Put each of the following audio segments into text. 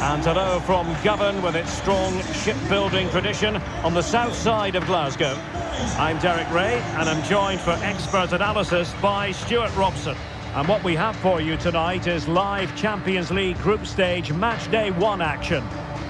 And hello from Govan with its strong shipbuilding tradition on the south side of Glasgow. I'm Derek Ray and I'm joined for expert analysis by Stuart Robson. And what we have for you tonight is live Champions League group stage match day 1 action.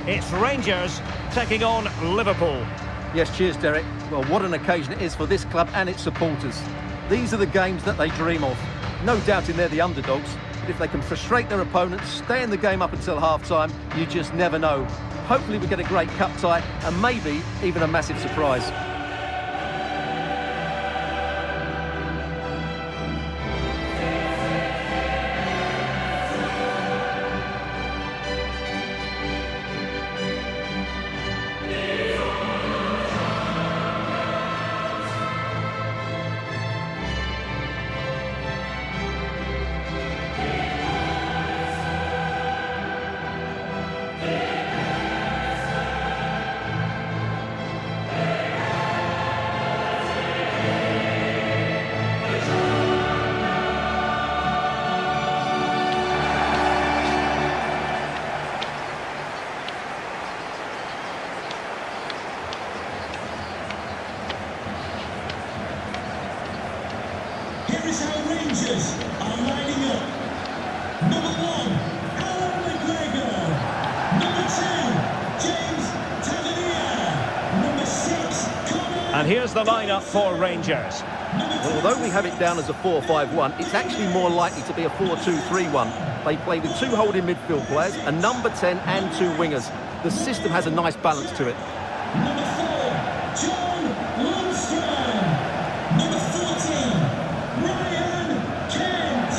It's Rangers taking on Liverpool. Yes, cheers Derek. Well, what an occasion it is for this club and its supporters. These are the games that they dream of. No doubting they're the underdogs. But if they can frustrate their opponents, stay in the game up until half-time, you just never know. Hopefully we get a great cup tie and maybe even a massive surprise. Here is how Rangers are lining up. Number 1, Alan McGregor. Number 2, James Tavernier. Number 6, Connor. And here's the lineup for Rangers. Well, although we have it down as a 4-5-1, it's actually more likely to be a 4-2-3-1. They play with 2 holding midfield players, a number 10 and 2 wingers. The system has a nice balance to it. Number 4, John Lundstrom. Number 14, Ryan Kent.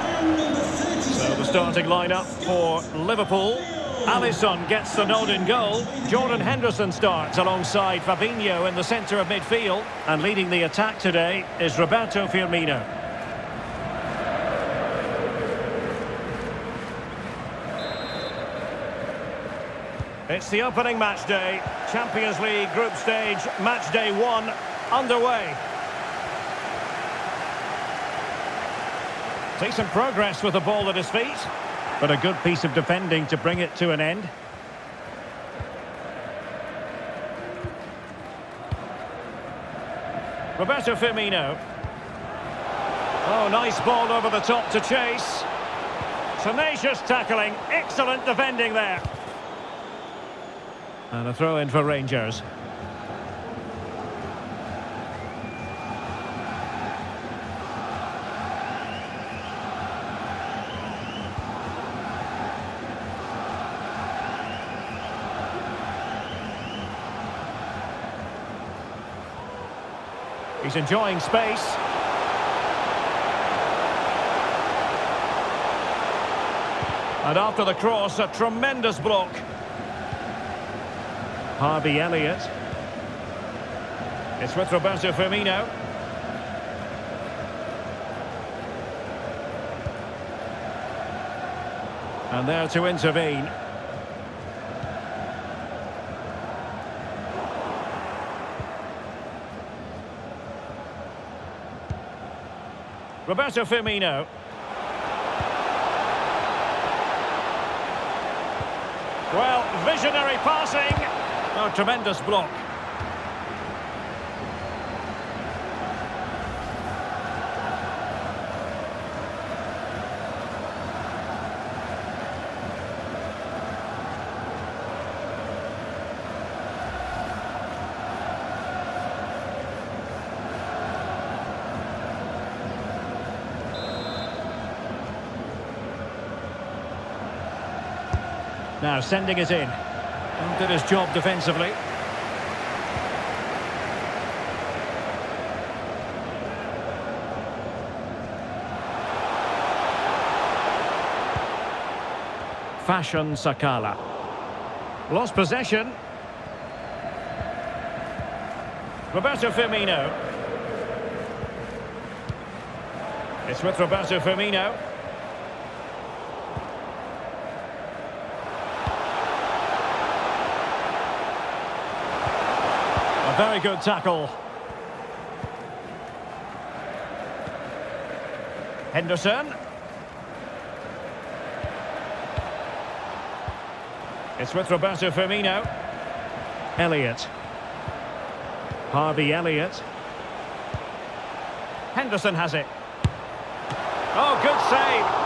And number 36. So the starting lineup for Liverpool. Alisson gets the nod in goal. Jordan Henderson starts alongside Fabinho in the centre of midfield. And leading the attack today is Roberto Firmino. It's the opening match day. Champions League group stage match day 1 underway. Decent progress with the ball at his feet. But a good piece of defending to bring it to an end. Roberto Firmino. Oh, nice ball over the top to chase. Tenacious tackling, excellent defending there. And a throw in for Rangers. He's enjoying space. And after the cross, a tremendous block. Harvey Elliott. It's with Roberto Firmino. And there to intervene. Roberto Firmino. Well, visionary passing. Oh, tremendous block. Now sending it in. And did his job defensively. Fashion Sakala. Lost possession. Roberto Firmino. It's with Roberto Firmino. A very good tackle. Henderson. It's with Roberto Firmino. Elliott. Harvey Elliott. Henderson has it. Oh, good save.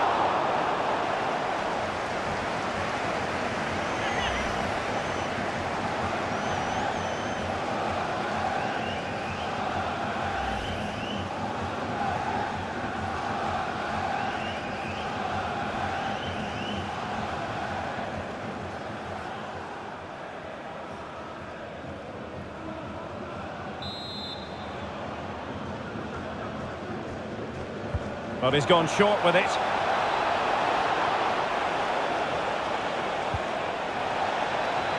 But he's gone short with it.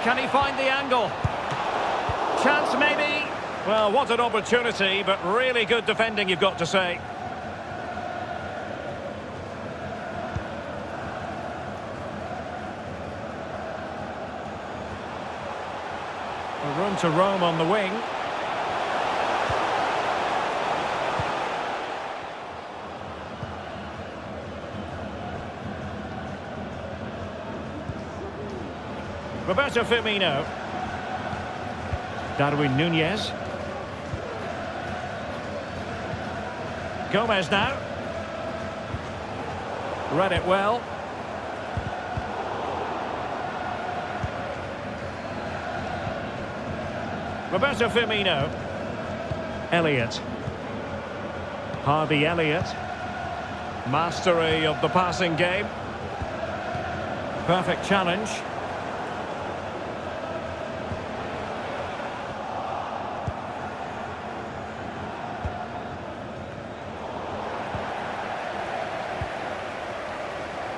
Can he find the angle? Chance maybe? Well, what an opportunity, but really good defending, you've got to say. Room to roam on the wing. Roberto Firmino. Darwin Núñez. Gomez now. Read it well. Roberto Firmino. Elliott. Harvey Elliott. Mastery of the passing game. Perfect challenge.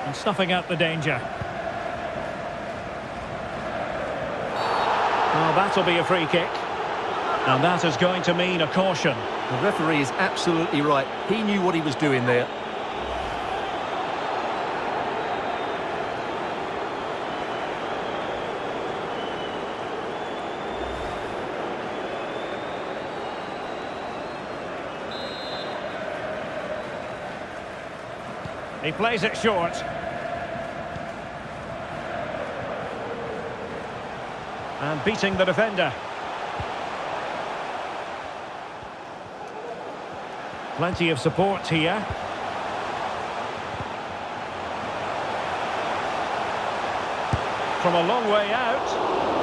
And snuffing out the danger. Well, that'll be a free kick. And that is going to mean a caution. The referee is absolutely right. He knew what he was doing there. He plays it short. And beating the defender. Plenty of support here. From a long way out.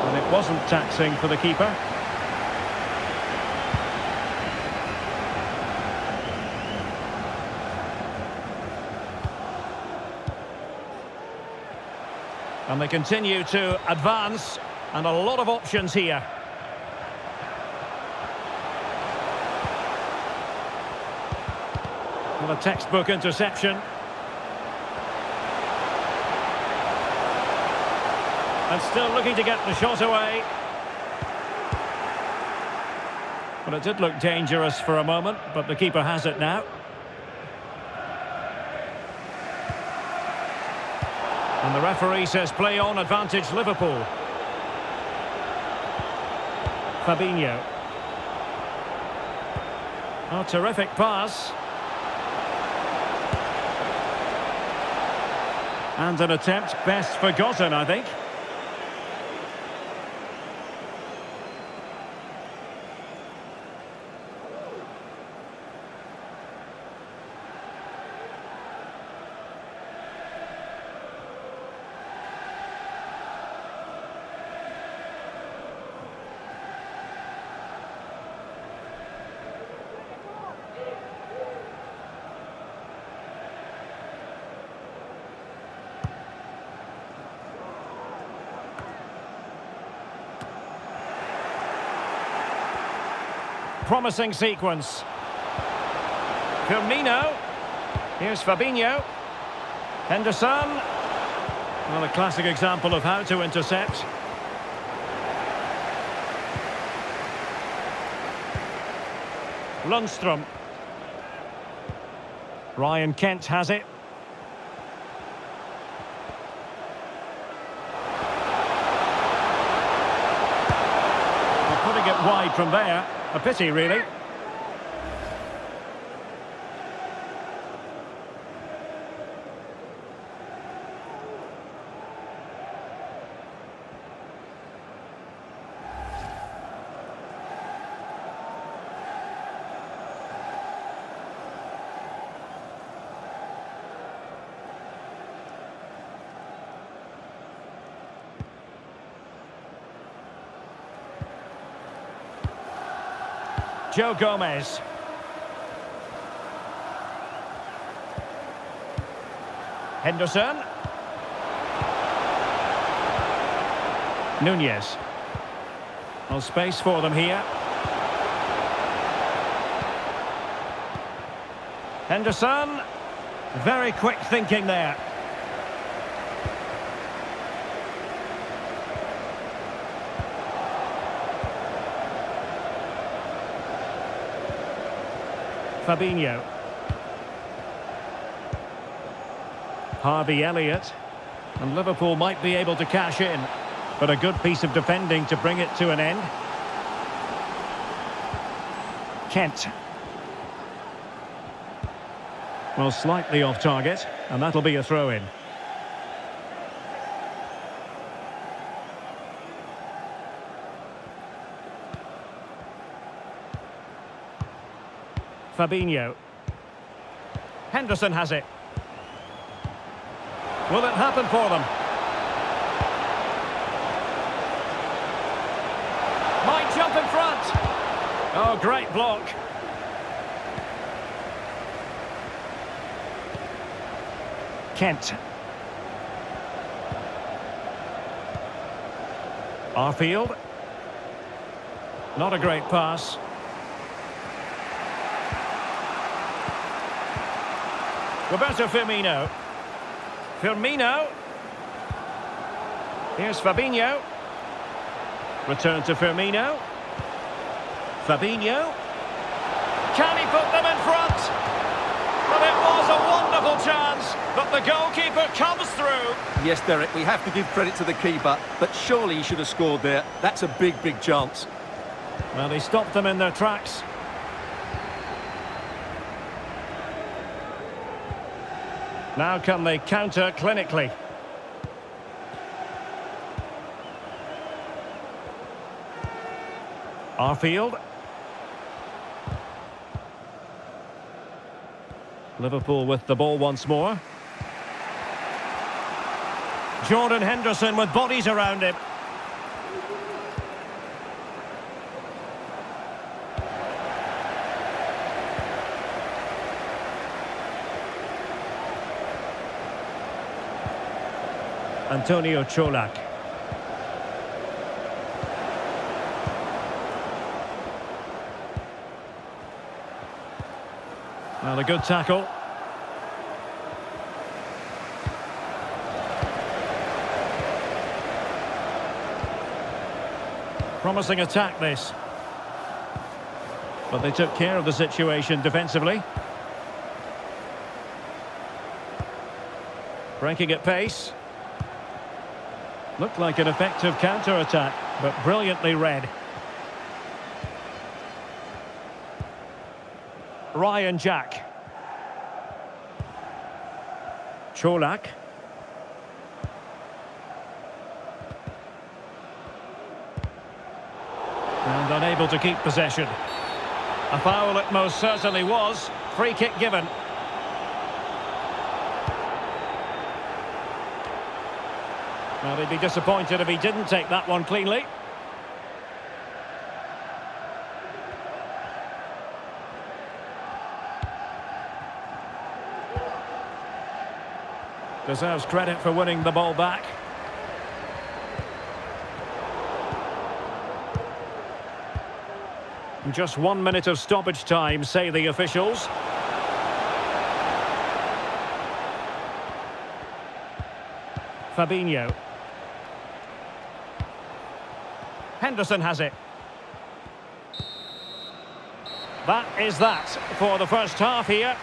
And it wasn't taxing for the keeper. And they continue to advance, and a lot of options here. Well, a textbook interception. And still looking to get the shot away. Well, it did look dangerous for a moment, but the keeper has it now. And the referee says play on, advantage Liverpool. Fabinho. Oh, terrific pass. And an attempt best forgotten, I think. Promising sequence. Firmino. Here's Fabinho. Henderson. Well, a classic example of how to intercept. Lundstrom. Ryan Kent has it. Well, putting it wide from there. A pity, really. Joe Gomez. Henderson. Nunez. Well, space for them here. Henderson. Very quick thinking there. Fabinho. Harvey Elliott. And Liverpool might be able to cash in. But a good piece of defending to bring it to an end. Kent. Well, slightly off target, and that'll be a throw-in. Fabinho. Henderson has it. Will it happen for them? Might jump in front. Oh, great block. Kent. Arfield. Not a great pass. Roberto Firmino. Firmino. Here's Fabinho. Return to Firmino. Fabinho. Can he put them in front? Well, it was a wonderful chance, but the goalkeeper comes through. Yes, Derek, we have to give credit to the keeper, but surely he should have scored there. That's a big, big chance. Well, he stopped them in their tracks. Now can they counter clinically? Arfield. Liverpool with the ball once more. Jordan Henderson with bodies around him. Antonio Cholak. Well, a good tackle. Promising attack, this. But they took care of the situation defensively. Breaking at pace. Looked like an effective counter-attack, but brilliantly read. Ryan Jack. Cholak. And unable to keep possession. A foul it most certainly was. Free kick given. Well, he'd be disappointed if he didn't take that one cleanly. Deserves credit for winning the ball back. Just 1 minute of stoppage time, say the officials. Fabinho. Henderson has it. That is that for the first half here.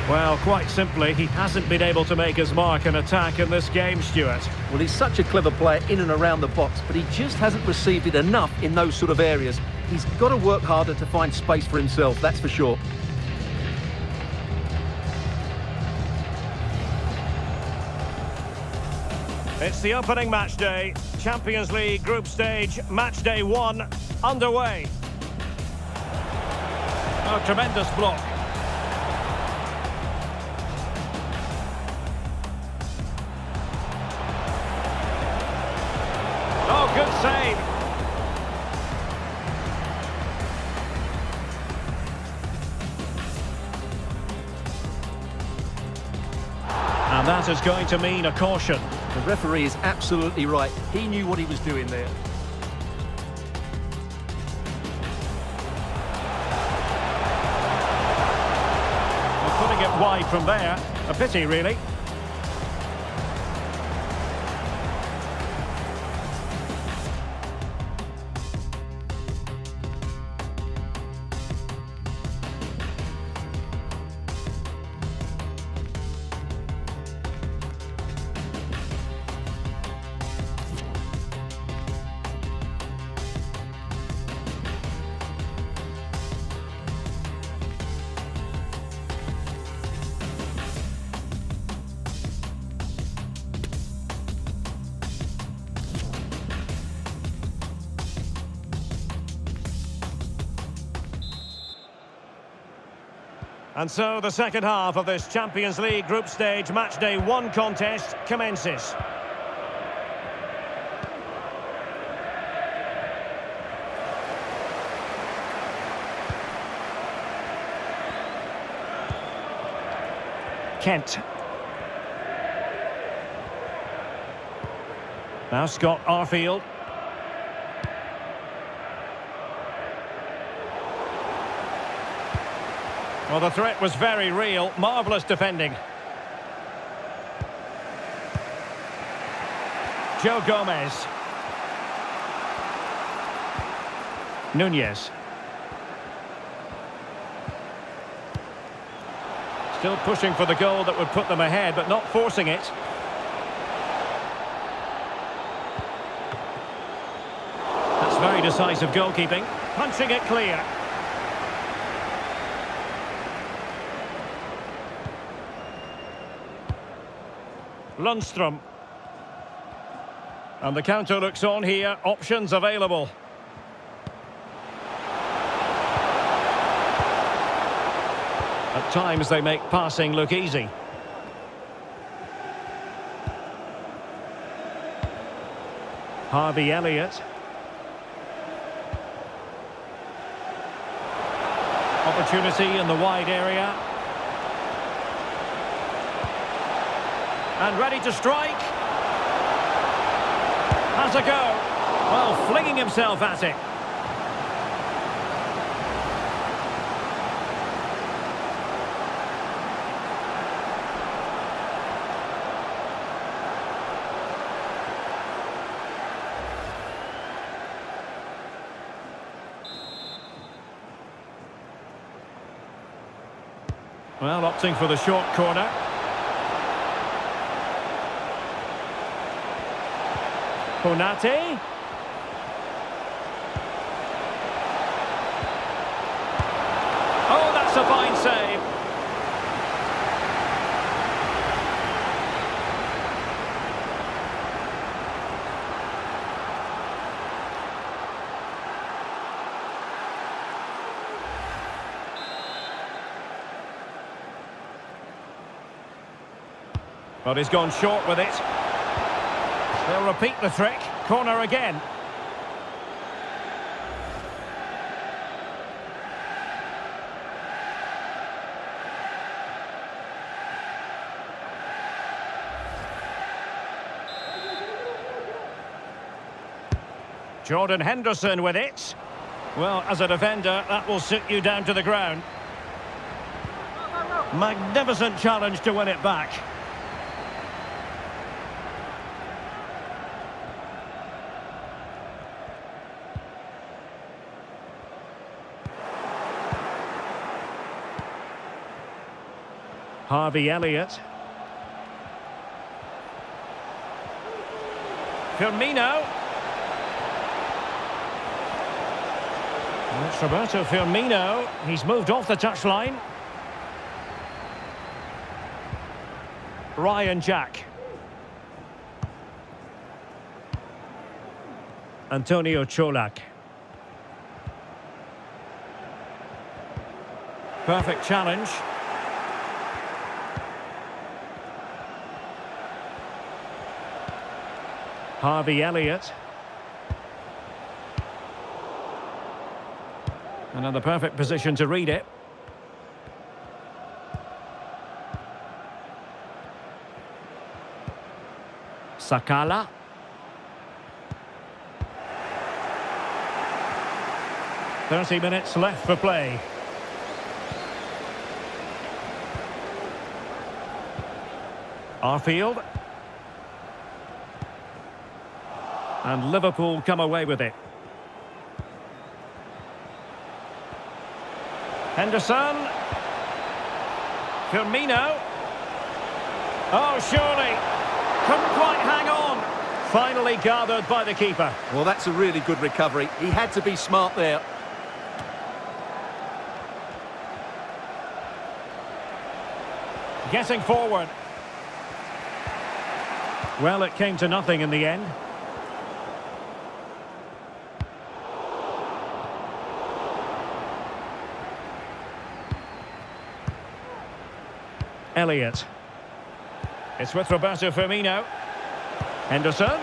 Well, quite simply, he hasn't been able to make his mark and attack in this game, Stuart. Well, he's such a clever player in and around the box, but he just hasn't received it enough in those sort of areas. He's got to work harder to find space for himself, that's for sure. It's the opening match day. Champions League group stage, match day 1 underway. Oh, tremendous block. And that is going to mean a caution. The referee is absolutely right. He knew what he was doing there. They're putting it wide from there. A pity, really. And so the second half of this Champions League group stage matchday 1 contest commences. Kent. Now Scott Arfield. Well, the threat was very real. Marvellous defending. Joe Gomez. Nunez. Still pushing for the goal that would put them ahead, but not forcing it. That's very decisive goalkeeping. Punching it clear. Lundstrom. And the counter looks on here. Options available. At times they make passing look easy. Harvey Elliott. Opportunity in the wide area. And ready to strike. Has a go. Well, flinging himself at it. Well, opting for the short corner. Konate. Oh, that's a fine save. But he's gone short with it. They'll repeat the trick. Corner again. Jordan Henderson with it. Well, as a defender, that will sit you down to the ground. Magnificent challenge to win it back. Harvey Elliott. Firmino. It's Roberto Firmino. He's moved off the touchline. Ryan Jack. Antonio Cholak. Perfect challenge. Harvey Elliott. Another perfect position to read it. Sakala. "30 minutes left for play." Arfield. And Liverpool come away with it. Henderson. Firmino. Oh, surely. Couldn't quite hang on. Finally gathered by the keeper. Well, that's a really good recovery. He had to be smart there. Getting forward. Well, it came to nothing in the end. Elliott. It's with Roberto Firmino. Henderson.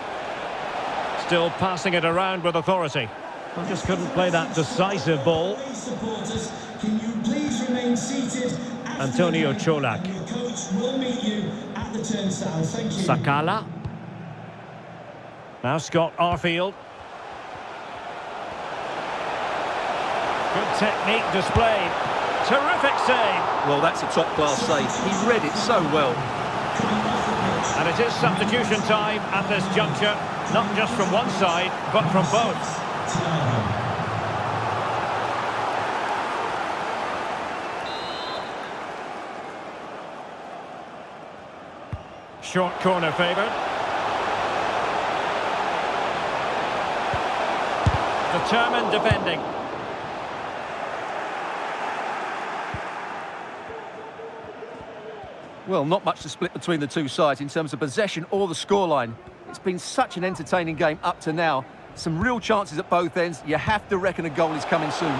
Still passing it around with authority. Well, just couldn't play that decisive ball. Supporters, can you please remain seated? Antonio Cholak. Your coach will meet you at the turnstile. Thank you. Sakala. Now Scott Arfield. Good technique displayed. Terrific save. Well, that's a top-class save. He read it so well. And it is substitution time at this juncture. Not just from one side, but from both. Short corner favoured. Determined defending. Well, not much to split between the two sides in terms of possession or the scoreline. It's been such an entertaining game up to now. Some real chances at both ends. You have to reckon a goal is coming soon.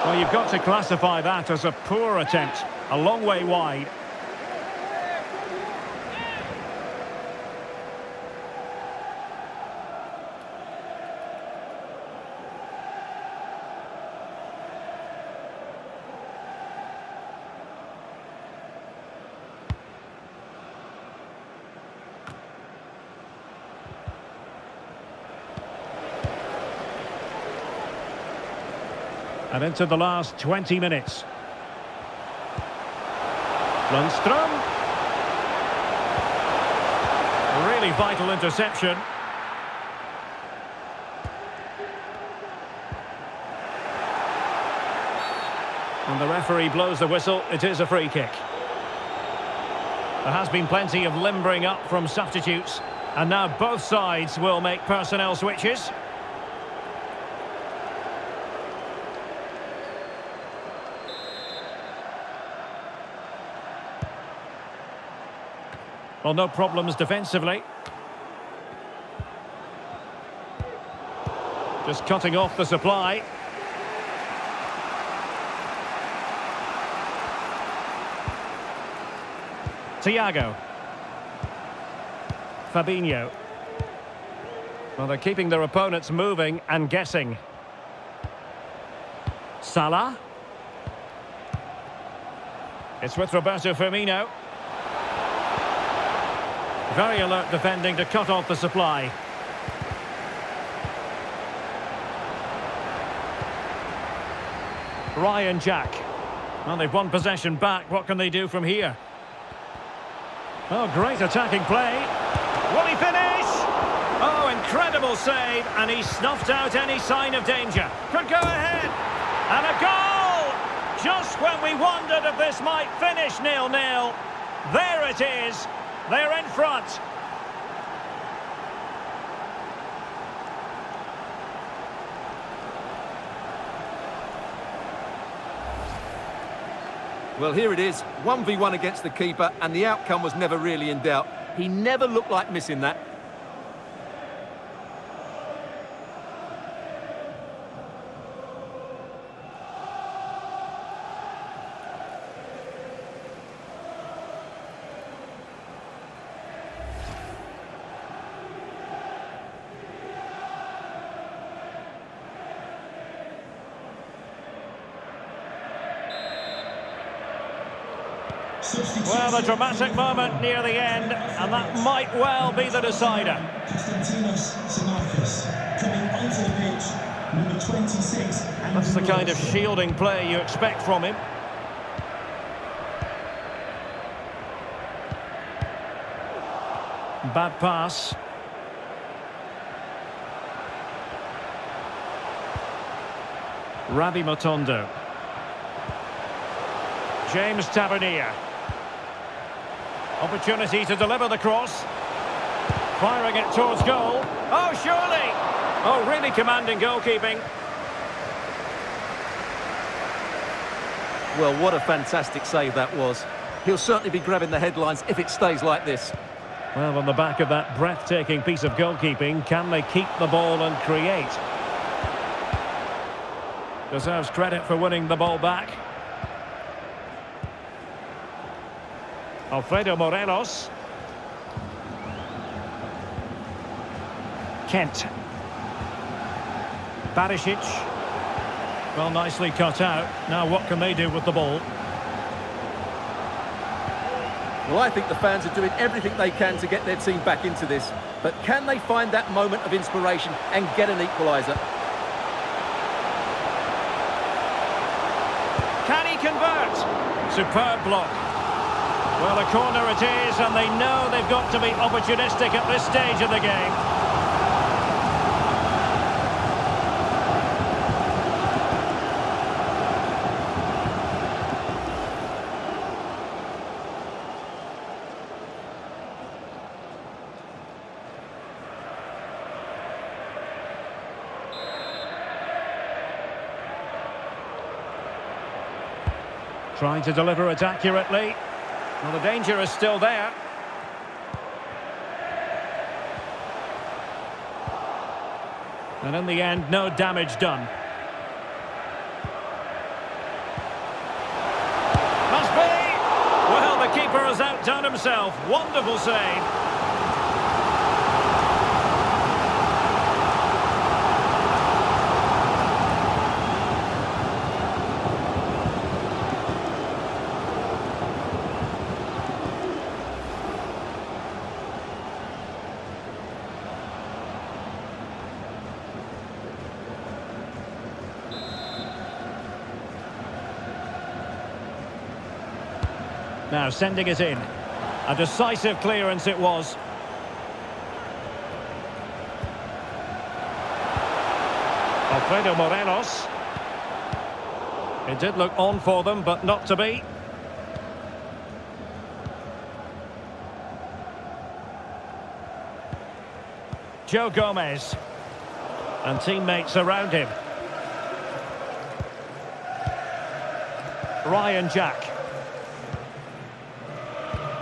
Well, you've got to classify that as a poor attempt. A long way wide. And into the last 20 minutes. Lundstrom. A really vital interception. And the referee blows the whistle. It is a free kick. There has been plenty of limbering up from substitutes. And now both sides will make personnel switches. Well, no problems defensively. Just cutting off the supply. Thiago. Fabinho. Well, they're keeping their opponents moving and guessing. Salah. It's with Roberto Firmino. Very alert defending to cut off the supply. Ryan Jack. Well, they've won possession back. What can they do from here? Oh, great attacking play. Will he finish? Oh, incredible save. And he snuffed out any sign of danger. Could go ahead. And a goal! Just when we wondered if this might finish 0-0. There it is. They're in front. Well, here it is, 1v1 against the keeper, and the outcome was never really in doubt. He never looked like missing that. Well, a dramatic moment near the end, and that might well be the decider. That's the kind of shielding play you expect from him. Bad pass. Rabi Matondo. James Tavernier. Opportunity to deliver the cross. Firing it towards goal. Oh, surely! Oh, really commanding goalkeeping. Well, what a fantastic save that was. He'll certainly be grabbing the headlines if it stays like this. Well, on the back of that breathtaking piece of goalkeeping, can they keep the ball and create? Deserves credit for winning the ball back. Alfredo Morelos. Kent. Barisic. Well, nicely cut out. Now what can they do with the ball? Well, I think the fans are doing everything they can to get their team back into this. But can they find that moment of inspiration and get an equaliser? Can he convert? Superb block. Well, a corner it is, and they know they've got to be opportunistic at this stage of the game. Trying to deliver it accurately. Well, the danger is still there. And in the end, no damage done. Must be! Well, the keeper has outdone himself. Wonderful save. Now sending it in. A decisive clearance it was. Alfredo Morelos. It did look on for them, but not to be. Joe Gomez. And teammates around him. Ryan Jack.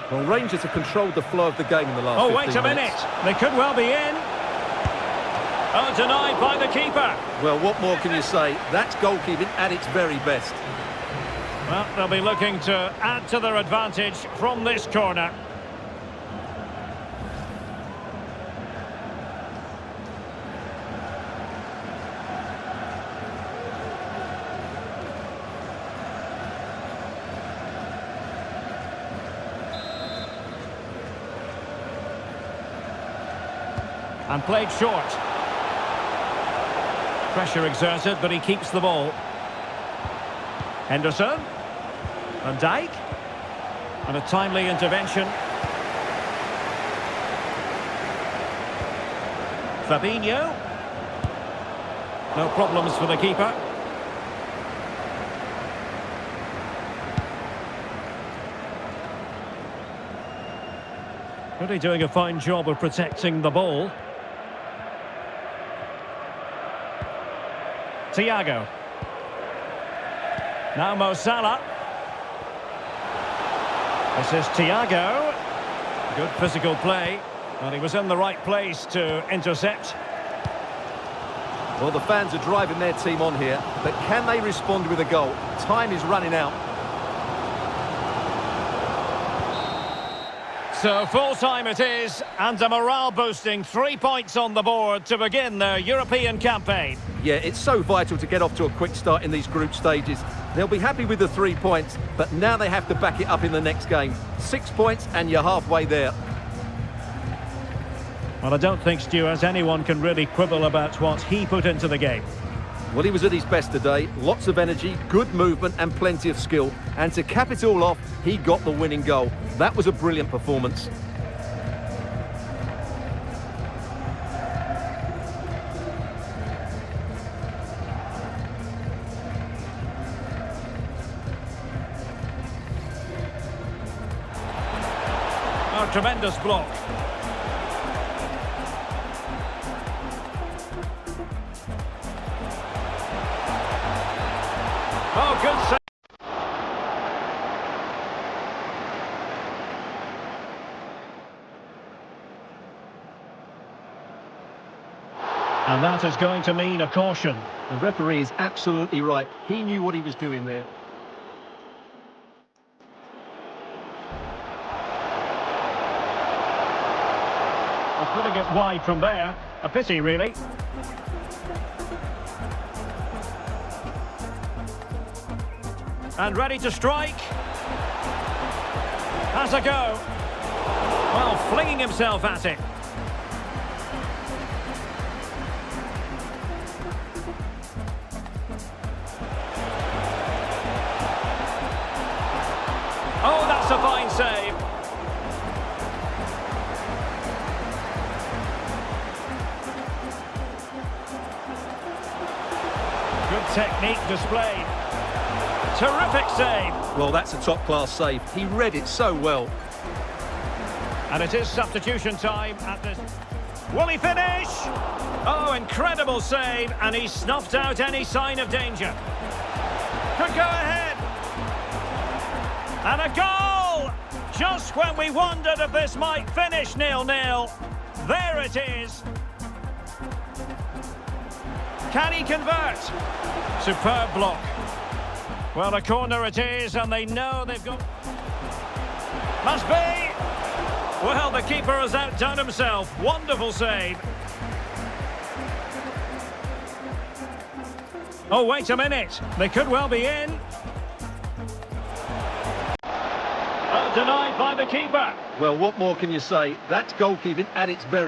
Well, Rangers have controlled the flow of the game in the last 15 minutes. Oh, wait a minute. They could well be in. Oh, denied by the keeper. Well, what more can you say? That's goalkeeping at its very best. Well, they'll be looking to add to their advantage from this corner. And played short. Pressure exerted, but he keeps the ball. Henderson. Van Dijk. And a timely intervention. Fabinho. No problems for the keeper. Really doing a fine job of protecting the ball. Thiago. Now Mo Salah. This is Thiago. Good physical play. And he was in the right place to intercept. Well, the fans are driving their team on here, but can they respond with a goal? Time is running out. So full time it is, and a morale boosting 3 points on the board to begin their European campaign. Yeah, it's so vital to get off to a quick start in these group stages. They'll be happy with the 3 points, but now they have to back it up in the next game. 6 points and you're halfway there. Well, I don't think, Stuart, anyone can really quibble about what he put into the game. Well, he was at his best today. Lots of energy, good movement and plenty of skill. And to cap it all off, he got the winning goal. That was a brilliant performance. Oh, tremendous block. Oh, good save. And that is going to mean a caution. The referee is absolutely right. He knew what he was doing there. Well, putting it wide from there. A pity, really. And ready to strike. Has a go. Well, flinging himself at it. Oh, that's a fine save. Good technique displayed. Terrific save. Well, that's a top-class save. He read it so well. And it is substitution time at this. Will he finish? Oh, incredible save. And he snuffed out any sign of danger. Could go ahead. And a goal! Just when we wondered if this might finish 0-0. There it is. Can he convert? Superb block. Well, a corner it is, and they know they've got... Must be! Well, the keeper has outdone himself. Wonderful save. Oh, wait a minute. They could well be in. Denied by the keeper. Well, what more can you say? That's goalkeeping at its very...